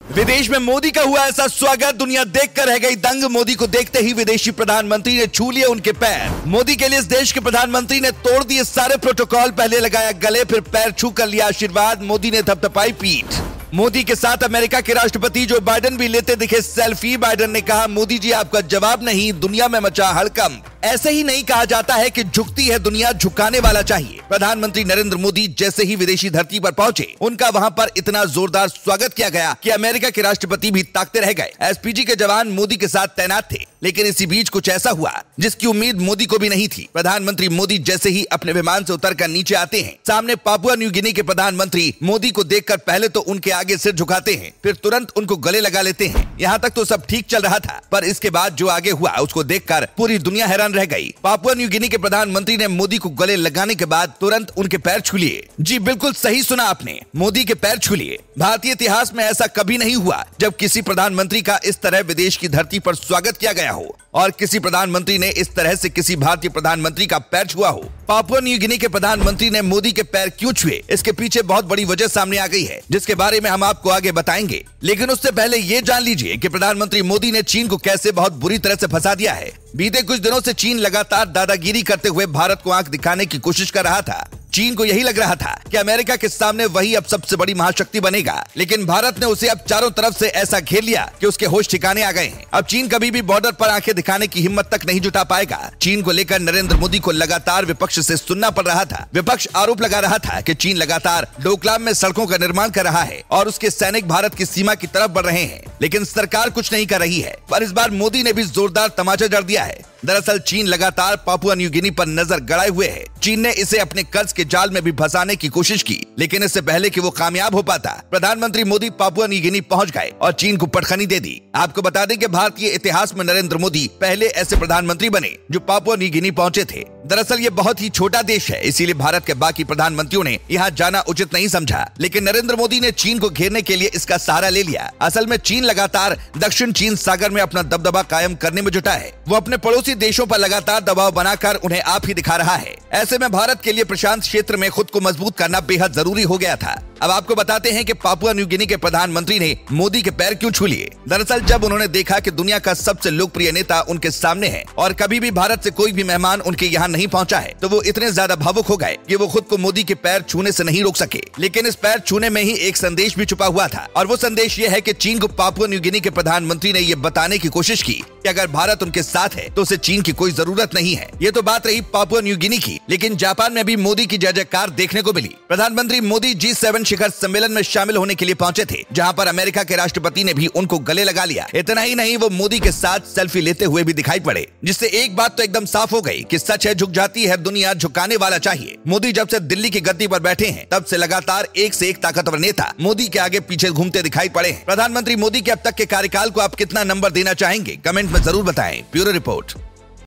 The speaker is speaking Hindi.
विदेश में मोदी का हुआ ऐसा स्वागत, दुनिया देखकर रह गई दंग। मोदी को देखते ही विदेशी प्रधानमंत्री ने छू लिए उनके पैर। मोदी के लिए इस देश के प्रधानमंत्री ने तोड़ दिए सारे प्रोटोकॉल। पहले लगाया गले, फिर पैर छू कर लिया आशीर्वाद। मोदी ने थपथपाई पीठ। मोदी के साथ अमेरिका के राष्ट्रपति जो बाइडेन भी लेते दिखे सेल्फी। बाइडेन ने कहा, मोदी जी आपका जवाब नहीं, दुनिया में मचा हड़कंप। ऐसे ही नहीं कहा जाता है कि झुकती है दुनिया, झुकाने वाला चाहिए। प्रधानमंत्री नरेंद्र मोदी जैसे ही विदेशी धरती पर पहुंचे, उनका वहां पर इतना जोरदार स्वागत किया गया कि अमेरिका के राष्ट्रपति भी ताकते रह गए। एसपीजी के जवान मोदी के साथ तैनात थे, लेकिन इसी बीच कुछ ऐसा हुआ जिसकी उम्मीद मोदी को भी नहीं थी। प्रधानमंत्री मोदी जैसे ही अपने विमान से उतरकर नीचे आते हैं, सामने पापुआ न्यू गिनी के प्रधानमंत्री मोदी को देखकर पहले तो उनके आगे सिर झुकाते हैं, फिर तुरंत उनको गले लगा लेते हैं। यहाँ तक तो सब ठीक चल रहा था, पर इसके बाद जो आगे हुआ उसको देखकर पूरी दुनिया हैरान रह गई। पापुआ न्यू गिनी के प्रधानमंत्री ने मोदी को गले लगाने के बाद तुरंत उनके पैर छू लिए। जी बिल्कुल सही सुना आपने, मोदी के पैर छू लिए। भारतीय इतिहास में ऐसा कभी नहीं हुआ जब किसी प्रधानमंत्री का इस तरह विदेश की धरती पर स्वागत किया गया हो और किसी प्रधानमंत्री ने इस तरह से किसी भारतीय प्रधानमंत्री का पैर छुआ हो। पापुआ न्यू गिनी के प्रधानमंत्री ने मोदी के पैर क्यों छुए, इसके पीछे बहुत बड़ी वजह सामने आ गई है, जिसके बारे में हम आपको आगे बताएंगे। लेकिन उससे पहले ये जान लीजिए कि प्रधानमंत्री मोदी ने चीन को कैसे बहुत बुरी तरह से फंसा दिया है। बीते कुछ दिनों से चीन लगातार दादागिरी करते हुए भारत को आंख दिखाने की कोशिश कर रहा था। चीन को यही लग रहा था कि अमेरिका के सामने वही अब सबसे बड़ी महाशक्ति बनेगा, लेकिन भारत ने उसे अब चारों तरफ से ऐसा घेर लिया कि उसके होश ठिकाने आ गए हैं। अब चीन कभी भी बॉर्डर पर आंखें दिखाने की हिम्मत तक नहीं जुटा पाएगा। चीन को लेकर नरेंद्र मोदी को लगातार विपक्ष से सुनना पड़ रहा था। विपक्ष आरोप लगा रहा था कि चीन लगातार डोकलाम में सड़कों का निर्माण कर रहा है और उसके सैनिक भारत की सीमा की तरफ बढ़ रहे हैं, लेकिन सरकार कुछ नहीं कर रही है। पर इस बार मोदी ने भी जोरदार तमाचा जड़ दिया है। दरअसल चीन लगातार पापुआ न्यू गिनी पर नजर गड़ाए हुए है। चीन ने इसे अपने कर्ज के जाल में भी फंसाने की कोशिश की, लेकिन इससे पहले कि वो कामयाब हो पाता, प्रधानमंत्री मोदी पापुआ न्यू गिनी पहुंच गए और चीन को पटखनी दे दी। आपको बता दें कि भारतीय इतिहास में नरेंद्र मोदी पहले ऐसे प्रधानमंत्री बने जो पापुआ न्यू गिनी पहुंचे थे। दरअसल ये बहुत ही छोटा देश है, इसीलिए भारत के बाकी प्रधानमंत्रियों ने यहाँ जाना उचित नहीं समझा, लेकिन नरेंद्र मोदी ने चीन को घेरने के लिए इसका सहारा ले लिया। असल में चीन लगातार दक्षिण चीन सागर में अपना दबदबा कायम करने में जुटा है। वो अपने पड़ोसी देशों पर लगातार दबाव बनाकर उन्हें आप ही दिखा रहा है। ऐसे में भारत के लिए प्रशांत क्षेत्र में खुद को मजबूत करना बेहद जरूरी हो गया था। अब आपको बताते हैं कि पापुआ न्यू गिनी के प्रधानमंत्री ने मोदी के पैर क्यों छू लिए। दरअसल जब उन्होंने देखा कि दुनिया का सबसे लोकप्रिय नेता उनके सामने है और कभी भी भारत से कोई भी मेहमान उनके यहाँ नहीं पहुंचा है, तो वो इतने ज्यादा भावुक हो गए कि वो खुद को मोदी के पैर छूने से नहीं रोक सके। लेकिन इस पैर छूने में ही एक संदेश भी छुपा हुआ था, और वो संदेश ये है कि चीन को पापुआ न्यू गिनी के प्रधानमंत्री ने ये बताने की कोशिश की कि अगर भारत उनके साथ है तो उसे चीन की कोई जरूरत नहीं है। ये तो बात रही पापुआ न्यू गिनी की, लेकिन जापान में भी मोदी की जय जयकार देखने को मिली। प्रधानमंत्री मोदी G7 शिखर सम्मेलन में शामिल होने के लिए पहुंचे थे, जहां पर अमेरिका के राष्ट्रपति ने भी उनको गले लगा लिया। इतना ही नहीं, वो मोदी के साथ सेल्फी लेते हुए भी दिखाई पड़े, जिससे एक बात तो एकदम साफ हो गई कि सच है, झुक जाती है दुनिया, झुकाने वाला चाहिए। मोदी जब से दिल्ली की गद्दी पर बैठे हैं, तब से लगातार एक से एक ताकतवर नेता मोदी के आगे पीछे घूमते दिखाई पड़े हैं। प्रधानमंत्री मोदी के अब तक के कार्यकाल को आप कितना नंबर देना चाहेंगे, कमेंट में जरूर बताएं। Bureau report.